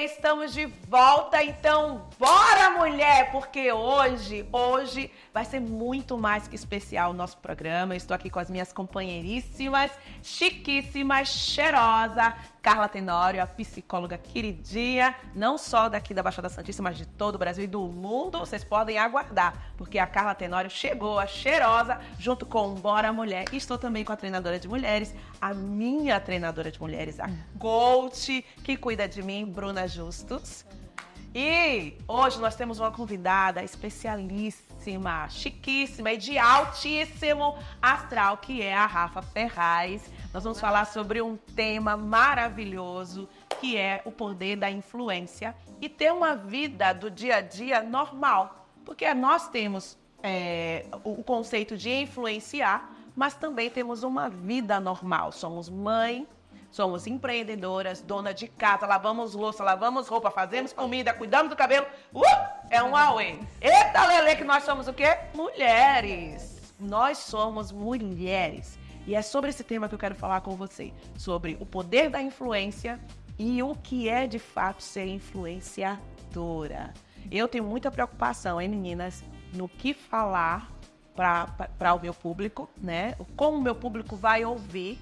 Aê, estamos de volta, então bora, mulher, porque hoje vai ser muito mais que especial o nosso programa. Eu estou aqui com as minhas companheiríssimas, chiquíssimas, cheirosa, Carla Tenório, a psicóloga queridinha, não só daqui da Baixada Santista, mas de todo o Brasil e do mundo. Vocês podem aguardar, porque a Carla Tenório chegou, a cheirosa, junto com Bora Mulher. E estou também com a treinadora de mulheres, a minha treinadora de mulheres, a coach, que cuida de mim, Bruna Justus. E hoje nós temos uma convidada especialíssima, chiquíssima e de altíssimo astral, que é a Rafa Ferraz. Nós vamos falar sobre um tema maravilhoso, que é o poder da influência e ter uma vida do dia a dia normal. Porque nós temos o conceito de influenciar, mas também temos uma vida normal. Somos mãe, somos empreendedoras, dona de casa, lavamos louça, lavamos roupa, fazemos comida, cuidamos do cabelo. É um auê. Eita, Lelê, que nós somos o quê? Mulheres. Nós somos mulheres. E é sobre esse tema que eu quero falar com você. Sobre o poder da influência e o que é, de fato, ser influenciadora. Eu tenho muita preocupação, hein, meninas, no que falar para o meu público, né? Como o meu público vai ouvir.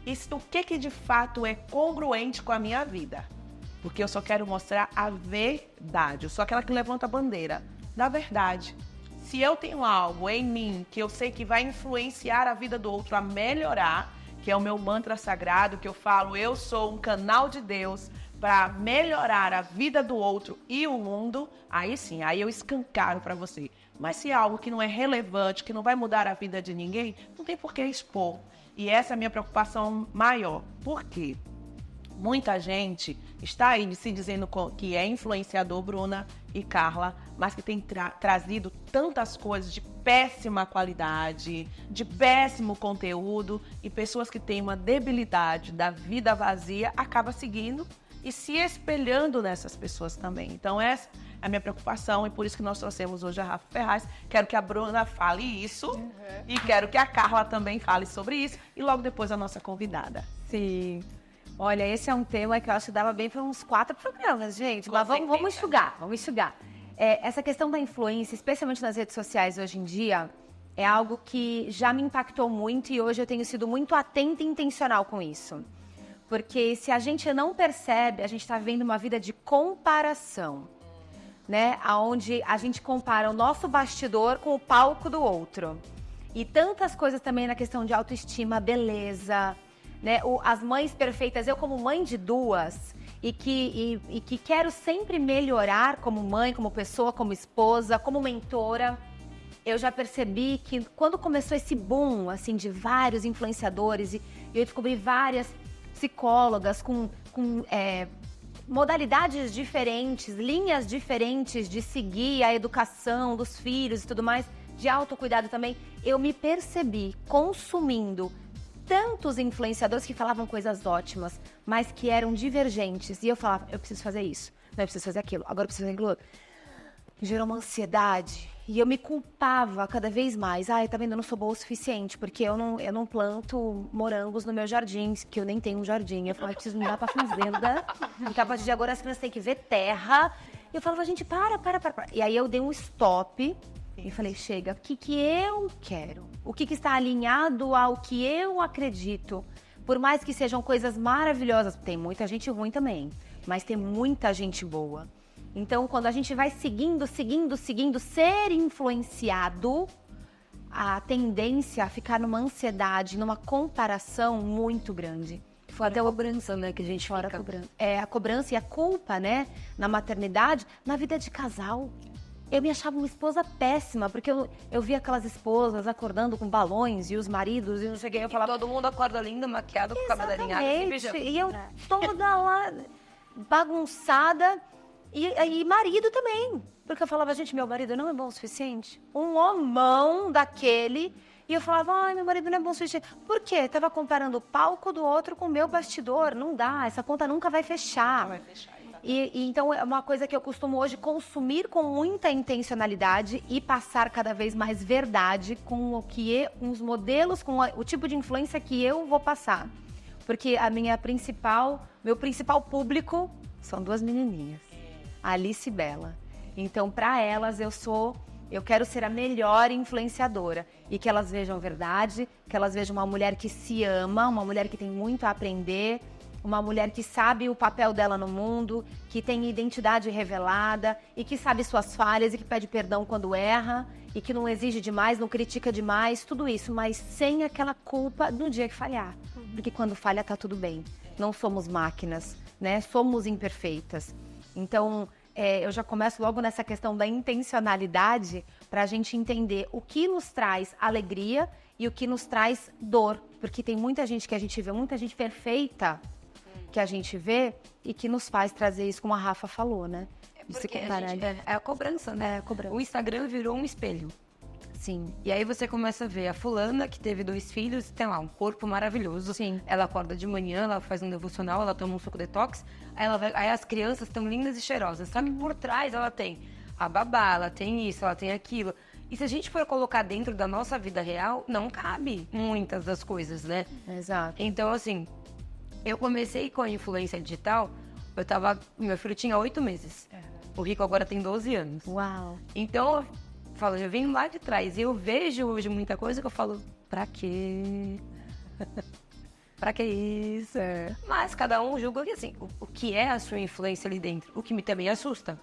Isso, o que de fato é congruente com a minha vida. Porque eu só quero mostrar a verdade. Eu sou aquela que levanta a bandeira da verdade. Se eu tenho algo em mim que eu sei que vai influenciar a vida do outro a melhorar, que é o meu mantra sagrado, que eu falo, eu sou um canal de Deus para melhorar a vida do outro e o mundo, aí sim, aí eu escancaro para você. Mas se é algo que não é relevante, que não vai mudar a vida de ninguém, não tem por que expor. E essa é a minha preocupação maior. Por quê? Muita gente está aí se dizendo que é influenciador, Bruna e Carla, mas que tem trazido tantas coisas de péssima qualidade, de péssimo conteúdo, e pessoas que têm uma debilidade da vida vazia acabam seguindo e se espelhando nessas pessoas também. Então essa é a minha preocupação e por isso que nós trouxemos hoje a Rafa Ferraz. Quero que a Bruna fale isso e quero que a Carla também fale sobre isso e logo depois a nossa convidada. Sim. Olha, esse é um tema que eu acho que dava bem para uns 4 programas, gente. Mas vamos enxugar. Essa questão da influência, especialmente nas redes sociais hoje em dia, é algo que já me impactou muito e hoje eu tenho sido muito atenta e intencional com isso. Porque se a gente não percebe, a gente está vivendo uma vida de comparação, né? Onde a gente compara o nosso bastidor com o palco do outro. E tantas coisas também na questão de autoestima, beleza, né? As mães perfeitas, eu como mãe de 2 e que quero sempre melhorar como mãe, como pessoa, como esposa, como mentora, eu já percebi que quando começou esse boom assim, de vários influenciadores e eu descobri várias psicólogas com modalidades diferentes, linhas diferentes de seguir a educação dos filhos e tudo mais, de autocuidado também, eu me percebi consumindo tantos influenciadores que falavam coisas ótimas, mas que eram divergentes. E eu falava, eu preciso fazer isso, não, eu preciso fazer aquilo, agora eu preciso fazer aquilo outro. Gerou uma ansiedade e eu me culpava cada vez mais. Ai, tá vendo, eu não sou boa o suficiente, porque eu não planto morangos no meu jardim, que eu nem tenho um jardim. Eu falava, eu preciso mudar pra fazenda, porque a partir de agora as crianças têm que ver terra. E eu falava, gente, para. E aí eu dei um stop e falei, chega, o que eu quero? O que está alinhado ao que eu acredito? Por mais que sejam coisas maravilhosas, tem muita gente ruim também, mas tem muita gente boa. Então, quando a gente vai seguindo, ser influenciado, a tendência a ficar numa ansiedade, numa comparação muito grande. Foi até a cobrança, né, que a gente Fora fica. a cobrança. A cobrança e a culpa, né, na maternidade, na vida de casal. Eu me achava uma esposa péssima, porque eu via aquelas esposas acordando com balões e os maridos, e não sei o que, eu falava... Todo mundo acorda lindo, maquiado, com o cabelo alinhado. E eu toda lá, bagunçada... E marido também, porque eu falava, gente, meu marido não é bom o suficiente. Um homão daquele, e eu falava, ai, meu marido não é bom o suficiente. Por quê? Tava comparando o palco do outro com o meu bastidor, não dá, essa conta nunca vai fechar. Não vai fechar, e então é uma coisa que eu costumo hoje consumir com muita intencionalidade e passar cada vez mais verdade com os modelos, com o tipo de influência que eu vou passar. Porque meu principal público São 2 menininhas, a Alice e Bela. Então, para elas, eu quero ser a melhor influenciadora. E que elas vejam verdade, que elas vejam uma mulher que se ama, uma mulher que tem muito a aprender, uma mulher que sabe o papel dela no mundo, que tem identidade revelada e que sabe suas falhas e que pede perdão quando erra e que não exige demais, não critica demais, tudo isso, mas sem aquela culpa no dia que falhar. Porque quando falha tá tudo bem. Não somos máquinas, né? Somos imperfeitas. Então, eu já começo logo nessa questão da intencionalidade para a gente entender o que nos traz alegria e o que nos traz dor. Porque tem muita gente que a gente vê, muita gente perfeita que a gente vê e que nos faz trazer isso, como a Rafa falou, né? Porque é a cobrança, né? É a cobrança. O Instagram virou um espelho. Sim. E aí você começa a ver a fulana que teve 2 filhos, tem lá um corpo maravilhoso. Sim. Ela acorda de manhã, ela faz um devocional, ela toma um suco detox, aí as crianças estão lindas e cheirosas. Só que por trás ela tem a babá, ela tem isso, ela tem aquilo. E se a gente for colocar dentro da nossa vida real, não cabe muitas das coisas, né? Exato. Então, assim, eu comecei com a influência digital, meu filho tinha 8 meses. O Rico agora tem 12 anos. Uau. Então, eu venho lá de trás e eu vejo hoje muita coisa que eu falo, pra quê? Pra que isso? Mas cada um julga que, assim, o que é a sua influência ali dentro, o que me também assusta.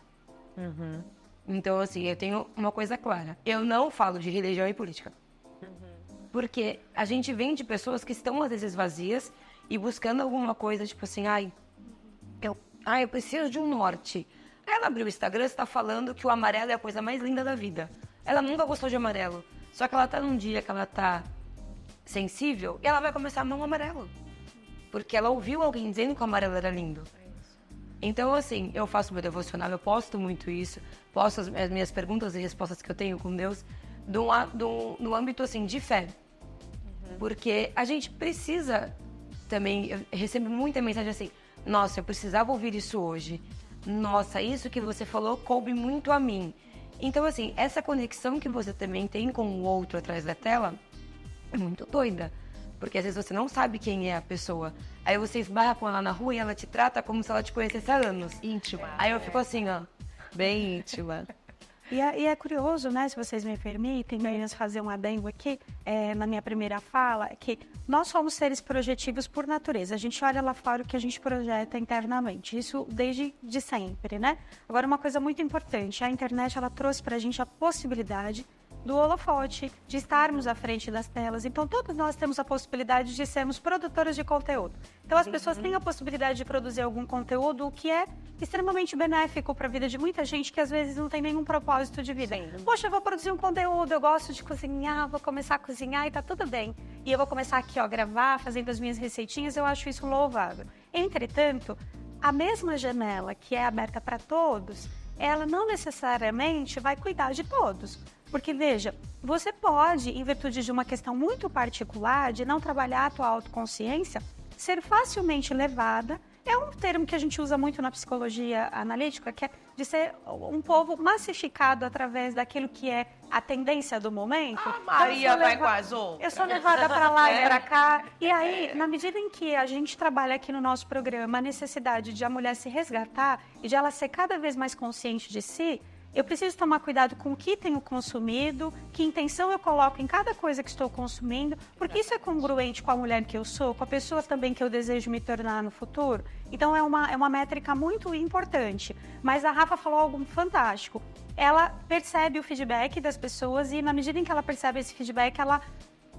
Então, assim, eu tenho uma coisa clara. Eu não falo de religião e política. Porque a gente vem de pessoas que estão, às vezes, vazias e buscando alguma coisa, tipo assim, eu preciso de um norte. Ela abriu o Instagram e está falando que o amarelo é a coisa mais linda da vida. Ela nunca gostou de amarelo. Só que ela tá num dia que ela tá sensível e ela vai começar a amar o amarelo. Porque ela ouviu alguém dizendo que o amarelo era lindo. Então, assim, eu faço meu devocional, eu posto muito isso. Posto as minhas perguntas e respostas que eu tenho com Deus no âmbito, assim, de fé. Porque a gente precisa também... Eu recebo muita mensagem assim, nossa, eu precisava ouvir isso hoje. Nossa, isso que você falou coube muito a mim. Então, assim, essa conexão que você também tem com o outro atrás da tela é muito doida. Porque às vezes você não sabe quem é a pessoa. Aí você esbarra com ela na rua e ela te trata como se ela te conhecesse há anos. Íntima. Aí eu fico assim, ó, bem íntima. E é curioso, né, se vocês me permitem, meninas, fazer um adendo aqui, na minha primeira fala, que nós somos seres projetivos por natureza. A gente olha lá fora o que a gente projeta internamente, isso desde de sempre, né? Agora, uma coisa muito importante, a internet, ela trouxe pra gente a possibilidade do holofote, de estarmos à frente das telas. Então, todos nós temos a possibilidade de sermos produtoras de conteúdo. Então, as pessoas têm a possibilidade de produzir algum conteúdo, o que é extremamente benéfico para a vida de muita gente que, às vezes, não tem nenhum propósito de vida. Sim. Poxa, eu vou produzir um conteúdo, eu gosto de cozinhar, vou começar a cozinhar e tá tudo bem. E eu vou começar aqui, ó, gravar, fazendo as minhas receitinhas, eu acho isso louvável. Entretanto, a mesma janela que é aberta para todos, ela não necessariamente vai cuidar de todos. Porque, veja, você pode, em virtude de uma questão muito particular, de não trabalhar a tua autoconsciência, ser facilmente levada, é um termo que a gente usa muito na psicologia analítica, que é de ser um povo massificado através daquilo que é a tendência do momento. A Maria vai com as outras. Eu sou levada para lá e para cá. E aí, na medida em que a gente trabalha aqui no nosso programa a necessidade de a mulher se resgatar e de ela ser cada vez mais consciente de si, eu preciso tomar cuidado com o que tenho consumido, que intenção eu coloco em cada coisa que estou consumindo, porque isso é congruente com a mulher que eu sou, com a pessoa também que eu desejo me tornar no futuro. Então é uma métrica muito importante. Mas a Rafa falou algo fantástico. Ela percebe o feedback das pessoas e na medida em que ela percebe esse feedback, ela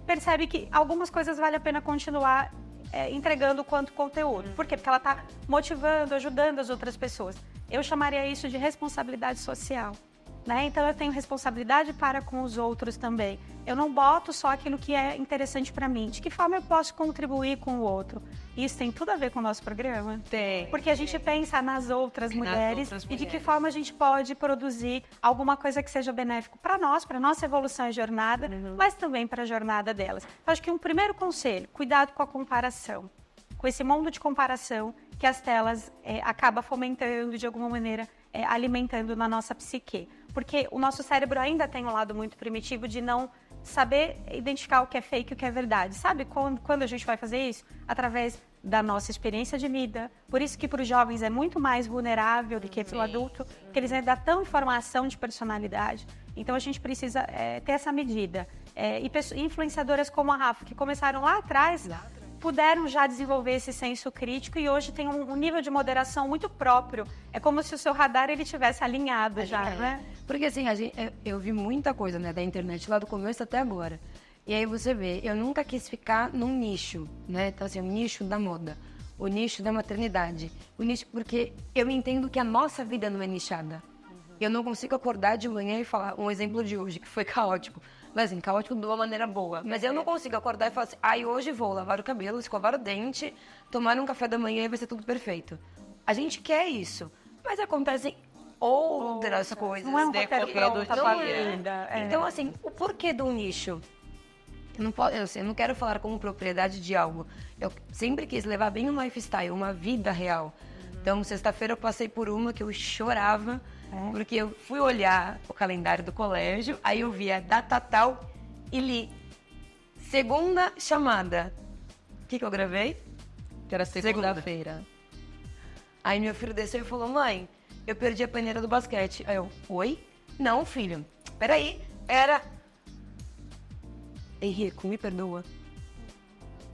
percebe que algumas coisas vale a pena continuar entregando quanto conteúdo. Por quê? Porque ela está motivando, ajudando as outras pessoas. Eu chamaria isso de responsabilidade social, né? Então, eu tenho responsabilidade para com os outros também. Eu não boto só aquilo que é interessante para mim. De que forma eu posso contribuir com o outro? Isso tem tudo a ver com o nosso programa? Tem. Porque a gente pensa nas outras mulheres outras e de que mulheres. forma a gente pode produzir alguma coisa que seja benéfico para nós, para nossa evolução e jornada, mas também para a jornada delas. Então, acho que um primeiro conselho, cuidado com a comparação. Com esse mundo de comparação que as telas acabam fomentando, de alguma maneira, alimentando na nossa psique. Porque o nosso cérebro ainda tem um lado muito primitivo de não saber identificar o que é fake e o que é verdade. Sabe quando a gente vai fazer isso? Através da nossa experiência de vida. Por isso que para os jovens é muito mais vulnerável do que para o adulto, porque eles ainda dão informação de personalidade. Então a gente precisa ter essa medida. E influenciadoras como a Rafa, que começaram lá atrás, puderam já desenvolver esse senso crítico e hoje tem um nível de moderação muito próprio. É como se o seu radar ele tivesse alinhado já, né? Porque assim, eu vi muita coisa, né, da internet lá do começo até agora. E aí você vê, eu nunca quis ficar num nicho, né? Então assim, o nicho da moda, o nicho da maternidade, o nicho porque eu entendo que a nossa vida não é nichada. Eu não consigo acordar de manhã e falar um exemplo de hoje, que foi caótico. Mas assim, caótico de uma maneira boa. Mas eu não consigo acordar e falar assim, hoje vou lavar o cabelo, escovar o dente, tomar um café da manhã e vai ser tudo perfeito. A gente quer isso, mas acontecem outras coisas. Não é um roteiro pronto pra vida. Então assim, o porquê do nicho? Eu não quero falar como propriedade de algo. Eu sempre quis levar bem um lifestyle, uma vida real. Então, sexta-feira eu passei por uma que eu chorava, porque eu fui olhar o calendário do colégio, aí eu vi a data tal e li segunda chamada. O que eu gravei? Que era segunda-feira. Aí meu filho desceu e falou, mãe, eu perdi a peneira do basquete. Aí eu, oi? Não, filho, peraí, era... Henrico, me perdoa.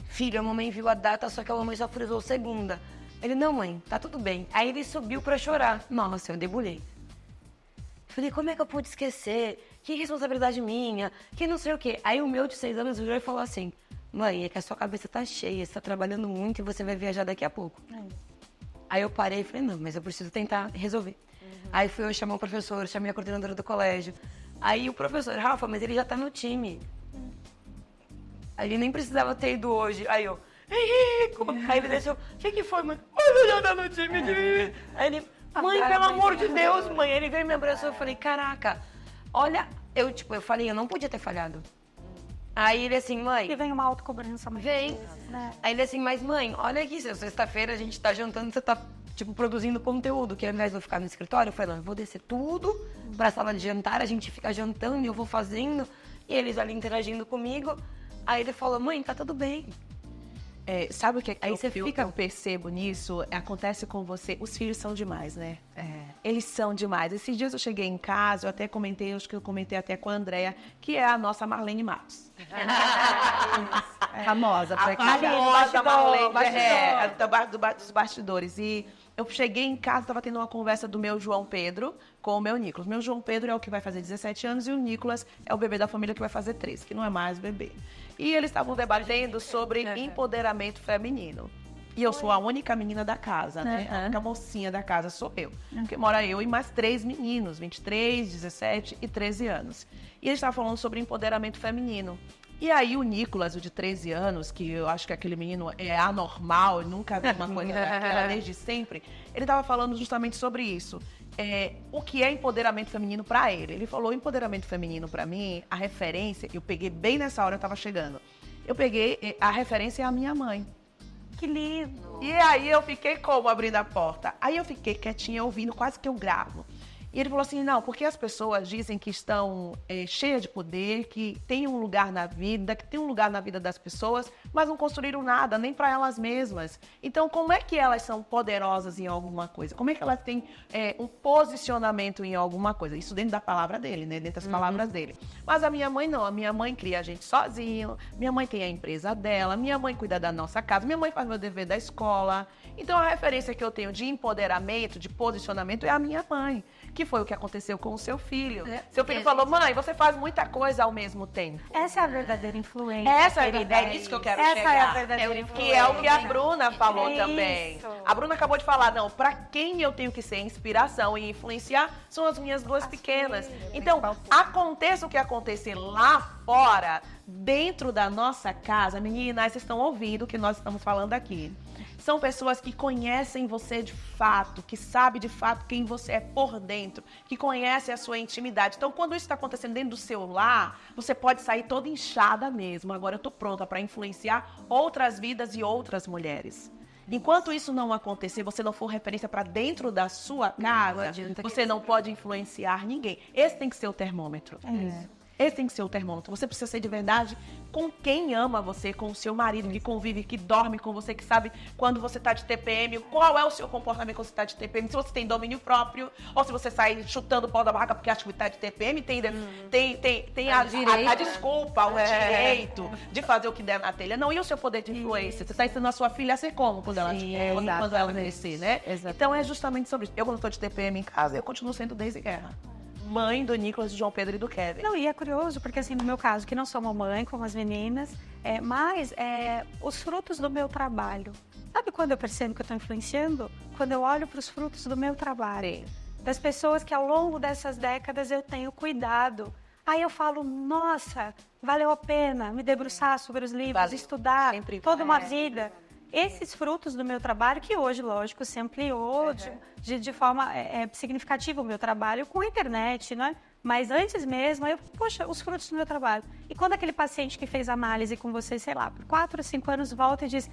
Filho, a mamãe viu a data, só que a mamãe só frisou segunda. Ele, não, mãe, tá tudo bem. Aí ele subiu pra chorar. Nossa, eu debulhei. Falei, como é que eu pude esquecer? Que responsabilidade minha? Que não sei o quê. Aí o meu de 6 anos virou e falou assim, mãe, é que a sua cabeça tá cheia, você tá trabalhando muito e você vai viajar daqui a pouco. Aí eu parei e falei, não, mas eu preciso tentar resolver. Aí fui eu chamar o professor, chamei a coordenadora do colégio. Aí o professor, Rafa, mas ele já tá no time. Aí ele nem precisava ter ido hoje. Aí eu, Henrico! Aí ele desceu, o que foi, mãe? Mas eu já tá no time de... Aí ele, mãe, pelo amor de Deus, mãe. Ele veio e me abraçou, eu falei, caraca, olha... Eu falei, eu não podia ter falhado. Aí ele assim, mãe... E vem uma autocobrança. Vem. Né? Aí ele assim, mas mãe, olha aqui, sexta-feira a gente tá jantando, você tá, produzindo conteúdo, que ao invés de eu ficar no escritório, eu falei, não, eu vou descer tudo pra sala de jantar, a gente fica jantando e eu vou fazendo, e eles ali interagindo comigo. Aí ele falou, mãe, tá tudo bem. Sabe o que Aí você fica... eu percebo nisso? Acontece com você. Os filhos são demais, né? Eles são demais. Esses dias eu cheguei em casa, eu até comentei, acho que eu comentei até com a Andrea, que é a nossa Marlene Matos. Famosa, pra quem A famosa Marlene, dos dos bastidores. E eu cheguei em casa, estava tendo uma conversa do meu João Pedro com o meu Nicolas. Meu João Pedro é o que vai fazer 17 anos e o Nicolas é o bebê da família que vai fazer 13, que não é mais bebê. E eles estavam debatendo sobre empoderamento feminino. E eu sou a única menina da casa, né? A única mocinha da casa sou eu. Porque mora eu e mais 3 meninos, 23, 17 e 13 anos. E eles estavam falando sobre empoderamento feminino. E aí o Nicolas, o de 13 anos, que eu acho que aquele menino é anormal, eu nunca vi uma coisa daquela desde sempre, ele estava falando justamente sobre isso. O que é empoderamento feminino para ele. Ele falou, empoderamento feminino para mim, a referência, eu peguei bem nessa hora, eu estava chegando. Eu peguei, a referência é a minha mãe. Que lindo! E aí eu fiquei como abrindo a porta? Aí eu fiquei quietinha ouvindo, quase que eu gravo. E ele falou assim, não, porque as pessoas dizem que estão cheias de poder, que tem um lugar na vida, que tem um lugar na vida das pessoas, mas não construíram nada, nem para elas mesmas. Então, como é que elas são poderosas em alguma coisa? Como é que elas têm um posicionamento em alguma coisa? Isso dentro da palavra dele, né? Dentro das palavras dele. Mas a minha mãe não. A minha mãe cria a gente sozinho, minha mãe tem a empresa dela, minha mãe cuida da nossa casa, minha mãe faz meu dever da escola. Então, a referência que eu tenho de empoderamento, de posicionamento, é a minha mãe. Que foi o que aconteceu com o seu filho. Seu filho falou, mãe, você faz muita coisa ao mesmo tempo. Essa é a verdadeira influência. É isso que eu quero chegar. Essa é a verdadeira influência. Que é o que a Bruna falou também. Isso. A Bruna acabou de falar, não, pra quem eu tenho que ser inspiração e influenciar são as minhas duas pequenas. Então, aconteça o que acontecer lá fora, dentro da nossa casa, meninas, vocês estão ouvindo o que nós estamos falando aqui. São pessoas que conhecem você de fato, que sabem de fato quem você é por dentro, que conhecem a sua intimidade. Então, quando isso está acontecendo dentro do seu lar, você pode sair toda inchada mesmo. Agora eu estou pronta para influenciar outras vidas e outras mulheres. Enquanto isso não acontecer, você não for referência para dentro da sua casa, você não pode influenciar ninguém. Esse tem que ser o termômetro. Esse tem que ser o termômetro. Você precisa ser de verdade com quem ama você, com o seu marido que convive, que dorme com você, que sabe quando você tá de TPM, qual é o seu comportamento quando você tá de TPM, se você tem domínio próprio, ou se você sai chutando o pau da barraca porque acha que tá de TPM, tem a desculpa, o direito de fazer o que der na telha. Não, e o seu poder de influência? Você tá ensinando a sua filha a ser como quando ela crescer, né? Exatamente. Então é justamente sobre isso. Eu, quando tô de TPM em casa, eu continuo sendo Daisy Guerra. Mãe do Nicolas, do João Pedro e do Kevin. Não, e é curioso, porque assim, no meu caso, que não sou mamãe, como as meninas, mas os frutos do meu trabalho. Sabe quando eu percebo que eu estou influenciando? Quando eu olho para os frutos do meu trabalho. Das pessoas que ao longo dessas décadas eu tenho cuidado. Aí eu falo, nossa, valeu a pena me debruçar sobre os livros, estudar toda uma vida. Esses frutos do meu trabalho, que hoje, lógico, se ampliou de forma significativa o meu trabalho com a internet, né? Mas antes mesmo, poxa, os frutos do meu trabalho. E quando aquele paciente que fez análise com você, sei lá, por 4 ou 5 anos, volta e diz,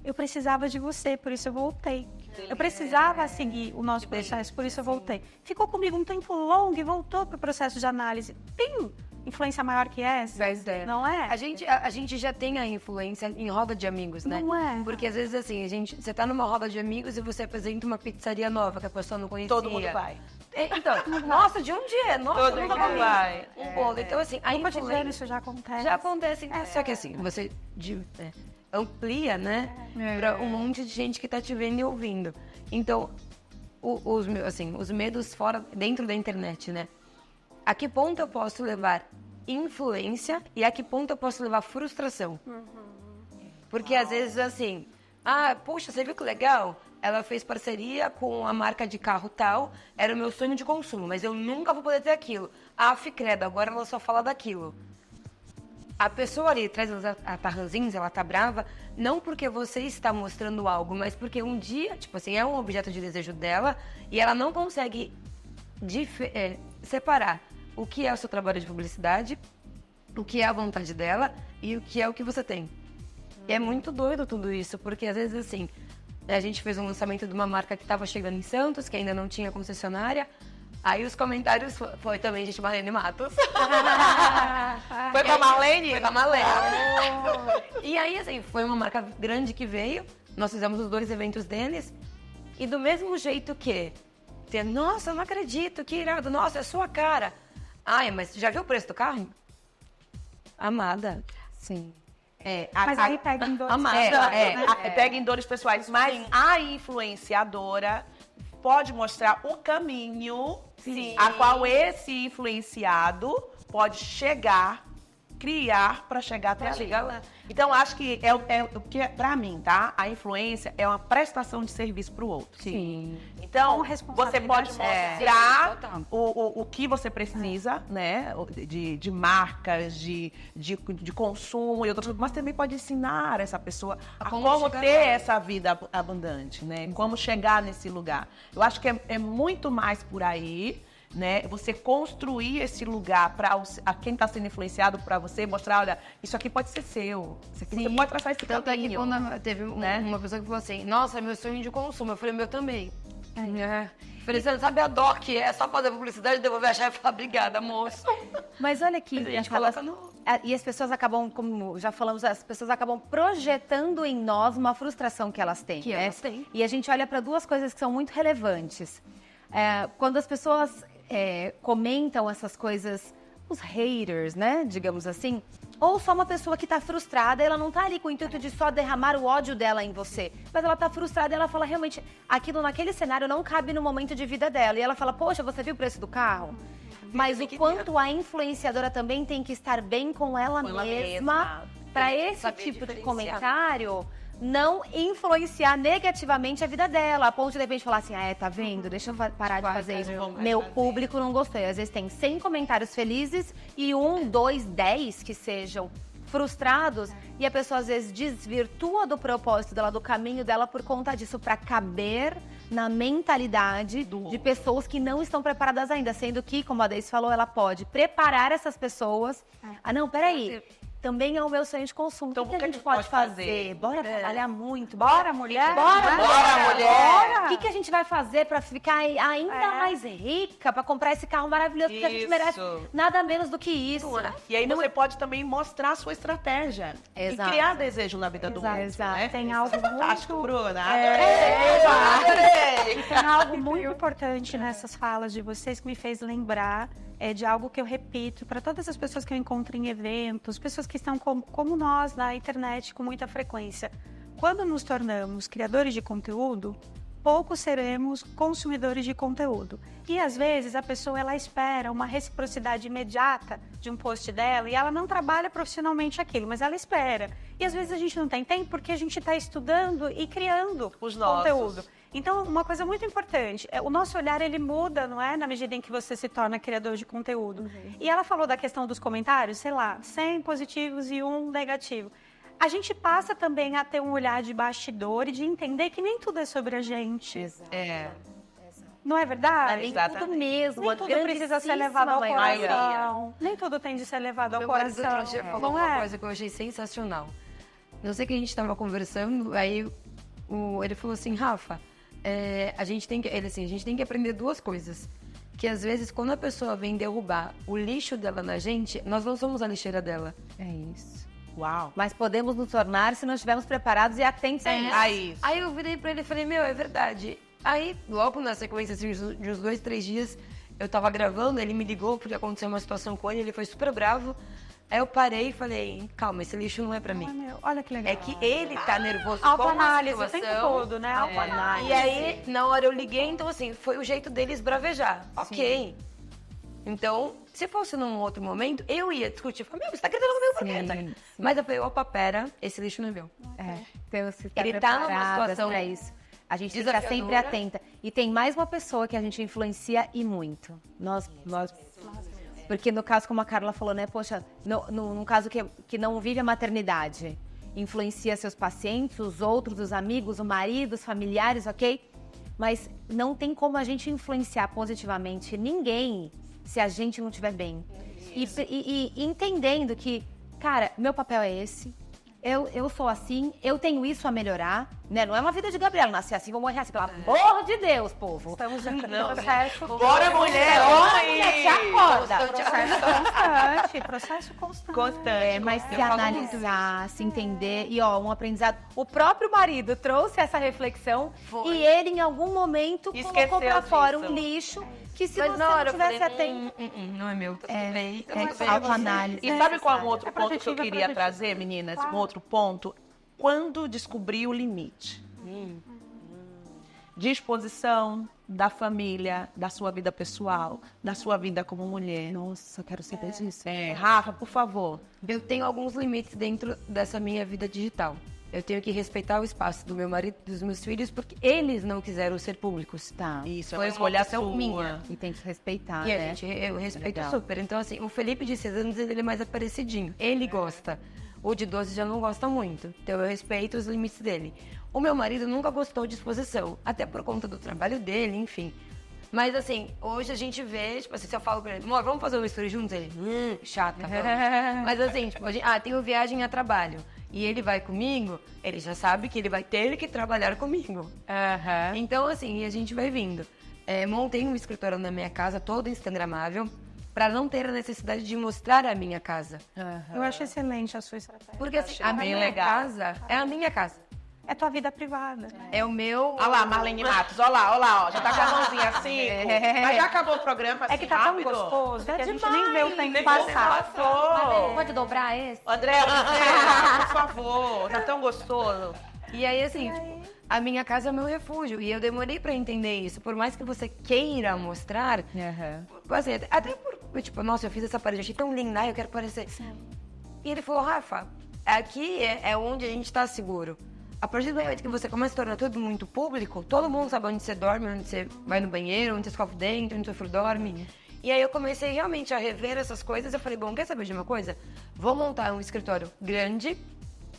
eu precisava de você, por isso eu voltei. Eu precisava seguir o nosso processo, por isso eu voltei. Ficou comigo um tempo longo e voltou para o processo de análise. Tem influência maior que essa? Não é? A gente já tem a influência em roda de amigos, né? Não é? Porque às vezes assim, você tá numa roda de amigos e você apresenta uma pizzaria nova que a pessoa não conhecia. Todo mundo vai. Então, nossa, de onde é? Nossa, Todo nunca mundo comi. vai. Um bolo. Então assim, a No cotidiano influência isso já acontece. já acontece. Só que assim, você amplia, né? Pra um monte de gente que tá te vendo e ouvindo. Então, os medos dentro da internet, né? A que ponto eu posso levar influência e a que ponto eu posso levar frustração? Porque às vezes assim, poxa, você viu que legal? Ela fez parceria com a marca de carro tal, era o meu sonho de consumo, mas eu nunca vou poder ter aquilo. Credo, agora ela só fala daquilo. A pessoa ali traz a tarranzinha, ela tá brava, não porque você está mostrando algo, mas porque um dia, tipo assim, é um objeto de desejo dela e ela não consegue separar o que é o seu trabalho de publicidade, o que é a vontade dela e o que é o que você tem. E é muito doido tudo isso, porque às vezes assim, a gente fez um lançamento de uma marca que estava chegando em Santos, que ainda não tinha concessionária. Aí os comentários foi também, gente, Marlene Matos. Foi com a Marlene? Foi com a Marlene. E aí, assim, foi uma marca grande que veio. Nós fizemos os 2 eventos deles. E do mesmo jeito que... Nossa, eu não acredito, que irado. Nossa, é sua cara. Mas já viu o preço do carro? Amada. Sim. Mas aí pega em dores pega em dores pessoais. Mas a influenciadora pode mostrar o caminho a qual esse influenciado pode criar para chegar até ali. Lá. Então, acho que é o que, pra mim, tá? A influência é uma prestação de serviço pro outro. Sim. Então, Com você responsabilidade. pode mostrar total. o que você precisa, né? De marcas, de consumo e outras coisas. Mas também pode ensinar essa pessoa a como ter essa vida abundante, né? Como chegar nesse lugar. Eu acho que é muito mais por aí, né? Você construir esse lugar para quem está sendo influenciado para você, mostrar, olha, isso aqui pode ser seu. Isso aqui você pode traçar esse Tanto é que caminho. quando teve uma pessoa que falou assim, nossa, meu sonho de consumo. Eu falei, meu também. Falei, você não sabe a dor que é só fazer publicidade, devolver a chave e falar, obrigada, moço. Mas olha aqui, A gente coloca no... e as pessoas acabam, como já falamos, as pessoas acabam projetando em nós uma frustração que elas têm. Que né? elas têm. E a gente olha para 2 coisas que são muito relevantes. Quando as pessoas comentam essas coisas, os haters, né, digamos assim, ou só uma pessoa que está frustrada, ela não está ali com o intuito de só derramar o ódio dela em você, mas ela está frustrada e ela fala, realmente, aquilo naquele cenário não cabe no momento de vida dela. E ela fala, poxa, você viu o preço do carro? Mas o quanto a influenciadora também tem que estar bem com ela mesma para esse tipo de comentário não influenciar negativamente a vida dela, a ponto de repente falar assim, tá vendo? Deixa eu parar de fazer isso. Meu público não gostou. Às vezes tem 100 comentários felizes e 1, 2, 10 que sejam frustrados e a pessoa às vezes desvirtua do propósito dela, do caminho dela por conta disso, para caber na mentalidade de pessoas que não estão preparadas ainda, sendo que, como a Deise falou, ela pode preparar essas pessoas. Não, peraí. também é o meu sonho de consumo. Então, o que a gente pode fazer? Bora trabalhar muito? Bora, mulher? Bora, mulher! O que a gente vai fazer pra ficar ainda mais rica, pra comprar esse carro maravilhoso? Porque a gente Isso. merece nada menos do que isso. E aí você pode também mostrar a sua estratégia. Exato. E criar desejo na vida do outro, Exato. né? Tem algo Fantástico, muito... Bruna. E tem algo muito importante nessas falas de vocês que me fez lembrar de algo que eu repito para todas as pessoas que eu encontro em eventos, pessoas que estão como nós na internet com muita frequência. Quando nos tornamos criadores de conteúdo, pouco seremos consumidores de conteúdo. E às vezes a pessoa ela espera uma reciprocidade imediata de um post dela e ela não trabalha profissionalmente aquilo, mas ela espera. E às vezes a gente não tem tempo porque a gente está estudando e criando Os nossos. conteúdo. Então, uma coisa muito importante, o nosso olhar ele muda, não é? Na medida em que você se torna criador de conteúdo. E ela falou da questão dos comentários, sei lá, 100 positivos e 1 negativo. A gente passa também a ter um olhar de bastidor e de entender que nem tudo é sobre a gente. É. Não é verdade? Nem Exatamente. tudo mesmo. Nem a tudo precisa ser levado ao grandíssima coração. Nem tudo tem de ser levado ao Meu marido coração. outro dia falou Não uma é? coisa que eu achei sensacional. Eu sei que a gente tava conversando, aí ele falou assim, Rafa, a gente tem que aprender duas coisas. Que às vezes, quando a pessoa vem derrubar o lixo dela na gente, nós não somos a lixeira dela. É isso. Uau. Mas podemos nos tornar se nós estivermos preparados e atentos a isso. Aí, isso. Aí eu virei pra ele e falei, meu, é verdade. Aí, logo na sequência assim, de uns 2, 3 dias, eu tava gravando, ele me ligou porque aconteceu uma situação com ele, ele foi super bravo. Aí eu parei e falei, calma, esse lixo não é pra mim. Olha que legal. É que ele tá nervoso com a Autoanálise o situação. tempo todo, né? Autoanálise. E aí, na hora eu liguei, então assim, foi o jeito dele esbravejar. Ok. Então, se fosse num outro momento, eu ia discutir. Falei, meu, você tá gritando comigo por quê? Sim. Mas eu falei, opa, pera, esse lixo não é meu. Então, você tá Ele tá numa preparada situação pra isso. A gente tem que estar sempre desafiadora. atenta. E tem mais uma pessoa que a gente influencia e muito. Nós porque no caso, como a Carla falou, né? Poxa, num caso que não vive a maternidade, influencia seus pacientes, os outros, os amigos, o marido, os familiares, ok? Mas não tem como a gente influenciar positivamente ninguém se a gente não estiver bem. E entendendo que, cara, meu papel é esse. Eu sou assim, eu tenho isso a melhorar, né? Não é uma vida de Gabriela, nascer assim, vou morrer assim, pelo amor de Deus, povo. Estamos em processo. Bora, mulher! Oi! Se acorda. Processo constante. Constante. Mas se analisar, se entender e ó, um aprendizado. O próprio marido trouxe essa reflexão e ele em algum momento Esqueceu colocou pra fora disso. um lixo que se Mas você na hora não eu tivesse falei, atento. não é meu, tá tudo bem. Tá tudo bem. Autoanálise. E sabe qual é um outro É ponto que eu projetiva, queria projetiva. trazer, meninas? Um outro ponto. Quando descobrir o limite. Disposição da família, da sua vida pessoal, da sua vida como mulher. Nossa, eu quero saber disso. Rafa, por favor. Eu tenho alguns limites dentro dessa minha vida digital. Eu tenho que respeitar o espaço do meu marido e dos meus filhos, porque eles não quiseram ser públicos. Tá. Isso, é Foi uma uma escolha opção sua. minha. E tem que respeitar, E a né? gente, eu respeito Legal. super. Então, assim, o Felipe de 6 anos, ele é mais aparecidinho. Ele gosta. O de 12 já não gosta muito. Então, eu respeito os limites dele. O meu marido nunca gostou de exposição. Até por conta do trabalho dele, enfim. Mas, assim, hoje a gente vê, tipo assim, se eu falo pra ele, amor, vamos fazer uma story juntos? Ele, chata, vamos. Mas, assim, tipo, tenho viagem a trabalho. E ele vai comigo, ele já sabe que ele vai ter que trabalhar comigo. Então, assim, a gente vai vindo. Montei um escritório na minha casa, todo instagramável, para não ter a necessidade de mostrar a minha casa. Eu acho excelente a sua estratégia. Porque assim, a bem minha legal. casa é a minha casa. É tua vida privada. É o meu... Olha lá, Marlene Matos, olha lá, ó. Já tá com a mãozinha assim. Mas já acabou o programa assim, É que tá rápido? tão gostoso que a gente nem vê o tempo passar. Passou. Pode dobrar esse? André, por favor, tá tão gostoso. E aí, assim, tipo, a minha casa é o meu refúgio. E eu demorei pra entender isso. Por mais que você queira mostrar, assim, até por, tipo, nossa, eu fiz essa parede, achei tão linda, eu quero parecer. E ele falou, Rafa, aqui é onde a gente tá seguro. A partir do momento que você começa a tornar tudo muito público, todo mundo sabe onde você dorme, onde você vai no banheiro, onde você escova o dente, onde seu filho dorme. E aí eu comecei realmente a rever essas coisas. Eu falei, bom, quer saber de uma coisa? Vou montar um escritório grande,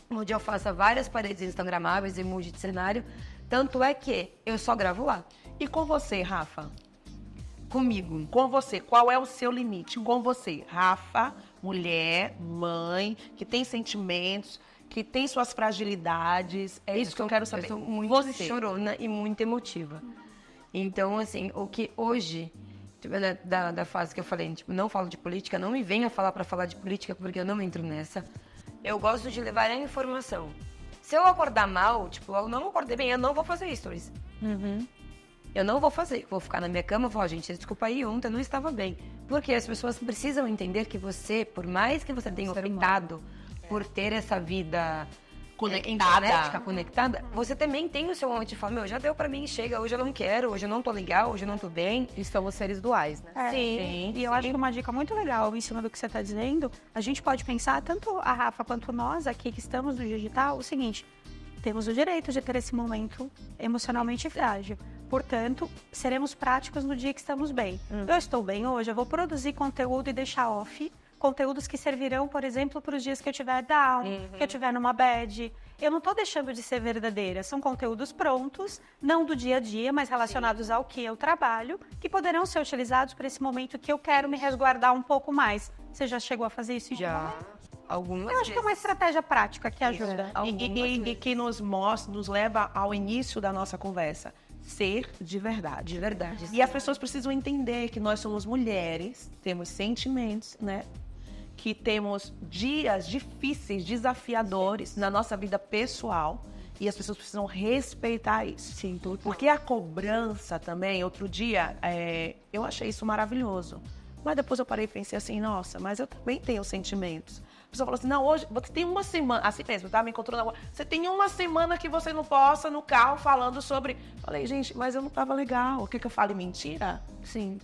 onde eu faça várias paredes instagramáveis e mude de cenário. Tanto é que eu só gravo lá. E com você, Rafa? Comigo. Com você, qual é o seu limite? Com você, Rafa, mulher, mãe, que tem sentimentos, que tem suas fragilidades. É isso que eu quero saber. Eu sou muito Você. chorona e muito emotiva. Então, assim, o que hoje, tipo, da fase que eu falei, tipo, não falo de política, não me venha falar pra falar de política, porque eu não entro nessa. Eu gosto de levar a informação. Se eu acordar mal, tipo, eu não acordei bem, eu não vou fazer stories. Eu não vou fazer. Vou ficar na minha cama e falar, gente, desculpa aí, ontem eu não estava bem. Porque as pessoas precisam entender que você, por mais que você tenha optado por ter essa vida internética, conectada, você também tem o seu momento de falar, meu, já deu pra mim, chega, hoje eu não quero, hoje eu não tô legal, hoje eu não tô bem. E somos seres duais, né? Sim. E eu acho que uma dica muito legal em cima do que você está dizendo, a gente pode pensar, tanto a Rafa quanto nós aqui que estamos no digital, o seguinte: temos o direito de ter esse momento emocionalmente frágil. Portanto, seremos práticos no dia que estamos bem. Eu estou bem hoje, eu vou produzir conteúdo e deixar off. Conteúdos que servirão, por exemplo, para os dias que eu estiver down, que eu estiver numa bad. Eu não estou deixando de ser verdadeira. São conteúdos prontos, não do dia a dia, mas relacionados ao que eu trabalho, que poderão ser utilizados para esse momento que eu quero me resguardar um pouco mais. Você já chegou a fazer isso? Já. Algumas Eu acho que é uma estratégia prática que ajuda. E que nos mostra, nos leva ao início da nossa conversa. Ser de verdade. De verdade. E as pessoas precisam entender que nós somos mulheres, temos sentimentos, né? Que temos dias difíceis, desafiadores na nossa vida pessoal. E as pessoas precisam respeitar isso. Sim, tudo. Porque a cobrança também, outro dia, eu achei isso maravilhoso. Mas depois eu parei e pensei assim, nossa, mas eu também tenho sentimentos. A pessoa falou assim, não, hoje, você tem uma semana, assim mesmo, tá? Me encontrou na rua. Você tem uma semana que você não possa no carro falando sobre... Falei, gente, mas eu não tava legal. O que eu falo? Mentira? Sim.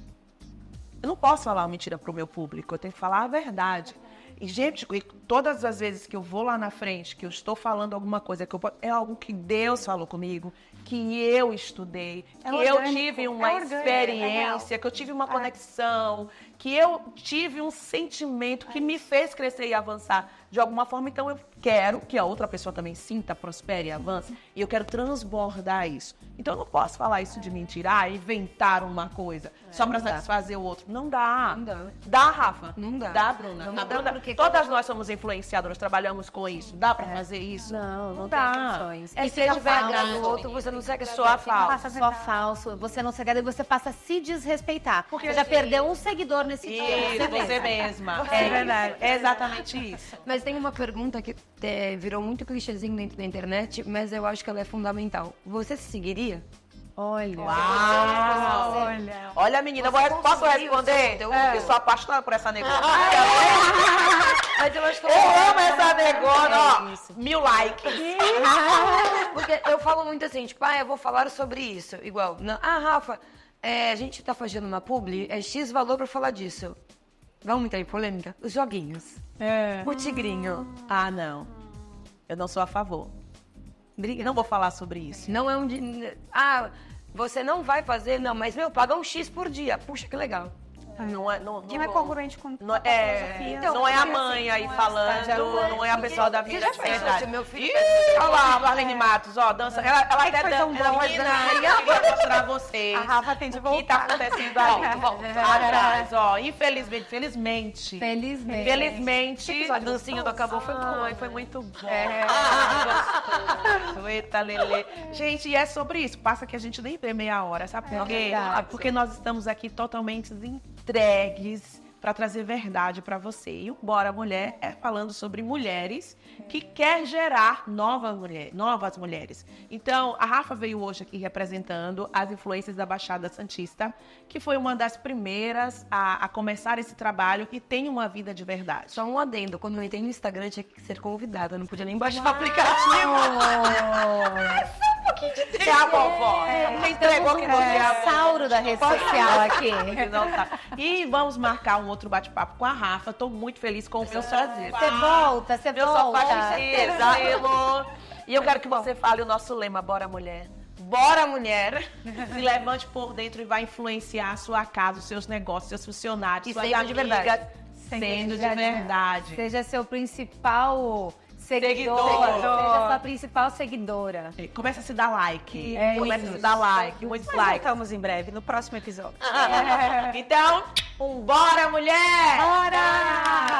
Eu não posso falar uma mentira pro meu público, eu tenho que falar a verdade. E, gente, todas as vezes que eu vou lá na frente, que eu estou falando alguma coisa, é algo que Deus falou comigo, que eu estudei, que eu tive uma experiência, que eu tive uma conexão, que eu tive um sentimento que me fez crescer e avançar de alguma forma. Então, eu quero que a outra pessoa também sinta, prospere e avance. E eu quero transbordar isso. Então, eu não posso falar isso de mentira, inventar uma coisa só para satisfazer o outro. Não dá. Não dá. Dá, Rafa? Não dá. Dá, Bruna? Não dá, porque Todas nós somos influenciadoras, trabalhamos com isso. Dá para fazer isso? Não dá. tem condições. E seja se vai agradar falso. o outro, você não segue Só falso. Só falso, você não se agrada e você passa a se desrespeitar. Porque Você já assim- perdeu um seguidor nesse dia. Isso, você mesma. É verdade. É exatamente isso. Mas tem uma pergunta que virou muito clichêzinho dentro da internet, mas eu acho que ela é fundamental. Você se seguiria? Olha. Uau! Olha, menina, posso responder? Eu sou apaixonada por essa negona. Mas eu acho que Eu amo essa negona, ó. 1000 likes. Porque eu falo muito assim, tipo, eu vou falar sobre isso. Igual, Rafa, a gente tá fazendo uma publi, X valor pra falar disso. Vamos entrar em polêmica? Os joguinhos. O tigrinho. Ah, não. Eu não sou a favor. Não vou falar sobre isso. Não é você não vai fazer, não, mas, paga um X por dia. Puxa, que legal. Não é congruente com não a filosofia. não é a mãe aí falando, não é a pessoa da vida de verdade. Meu filho Olha lá, Marlene Matos, ó, dança. Ela até foi tão dança. bom, Eu queria mostrar a vocês A Rafa tem de o que tá voltar. acontecendo ali. Atrás, ó. Infelizmente, a dancinha do Acabou foi muito bom. Eita, Lelê. Gente, e é sobre isso. Passa que a gente nem vê meia hora, sabe por quê? Porque nós estamos aqui totalmente entregues para trazer verdade para você. E o Bora Mulher é falando sobre mulheres que quer gerar novas mulheres. Então, a Rafa veio hoje aqui representando as influências da Baixada Santista, que foi uma das primeiras a começar esse trabalho e tem uma vida de verdade. Só um adendo, quando eu entrei no Instagram tinha que ser convidada, não podia nem baixar o aplicativo. Você é a vovó. Você entregou que você é a vovó. Sauro da rede social aqui. Não tá. E vamos marcar um outro bate-papo com a Rafa. Tô muito feliz com o meu prazer. Você volta, você Meu sofá volta. de estilo. E eu quero que você fale o nosso lema, Bora Mulher. Bora Mulher. Se levante por dentro e vai influenciar a sua casa, os seus negócios, seus funcionários, E suas sendo de amigas. verdade. Sendo de verdade. Seja seu principal seguidor. Seguidor. Seja sua principal seguidora. Começa a se dar like. É Começa a isso. se dar like. Muitos Nós likes. voltamos em breve, no próximo episódio. Então, Bora Mulher! Bora!